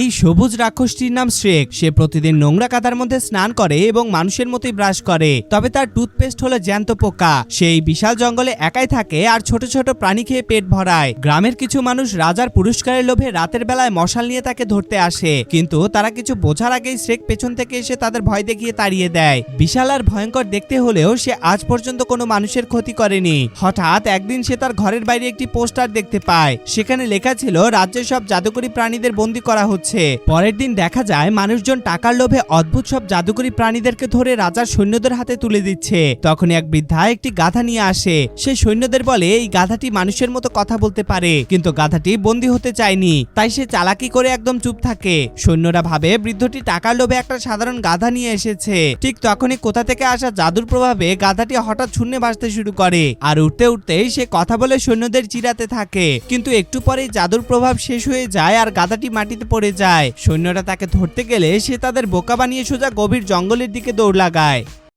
এই সবুজ রাক্ষসটির নাম শ্রেক। সে প্রতিদিন নোংরা কাদার মধ্যে স্নান করে এবং মানুষের মতোই ব্রাশ করে, তবে তার টুথপেস্ট হলো জ্যান্ত পোকা। সেই বিশাল জঙ্গলে একাই থাকে আর ছোট ছোট প্রাণী খেয়ে পেট ভরায়। গ্রামের কিছু মানুষ রাজার পুরস্কারের লোভে রাতের বেলায় মশাল নিয়ে তাকে ধরতে আসে, কিন্তু তারা কিছু বোঝার আগেই শ্রেক পেছন থেকে এসে তাদের ভয় দেখিয়ে তাড়িয়ে দেয়। বিশাল আর ভয়ঙ্কর দেখতে হলেও সে আজ পর্যন্ত কোনো মানুষের ক্ষতি করেনি। হঠাৎ একদিন সে তার ঘরের বাইরে একটি পোস্টার দেখতে পায়। সেখানে লেখা ছিল রাজ্যের সব জাদুকরী প্রাণীদের বন্দী করা হচ্ছে। পরের দিন দেখা যায় মানুষজন টাকার লোভে অদ্ভুত সব জাদুকরী প্রাণীদেরকে ধরে রাজার সৈন্যদের হাতে তুলে দিচ্ছে। তখনই এক বৃদ্ধা একটি গাধা নিয়ে আসে। সে সৈন্যদের বলে এই গাধাটি মানুষের মতো কথা বলতে পারে, কিন্তু গাধাটি বন্দী হতে চায়নি, তাই সে চালাকি করে একদম চুপ থাকে। সৈন্যরা ভাবে বৃদ্ধটি টাকার লোভে একটা সাধারণ গাধা নিয়ে এসেছে। ঠিক তখনই কোথা থেকে আসা জাদুর প্রভাবে গাধাটি হঠাৎ শূন্যে ভাসতে শুরু করে, আর উঠতে উঠতেই সে কথা বলে সৈন্যদের চিরাতে থাকে। কিন্তু একটু পরেই জাদুর প্রভাব শেষ হয়ে যায় আর গাধাটি মাটিতে পড়ে যায়। সৈন্যরা তাকে ধরতে গেলে সে তাদের বোকা বানিয়ে সোজা গভীর জঙ্গলের দিকে দৌড় লাগায়।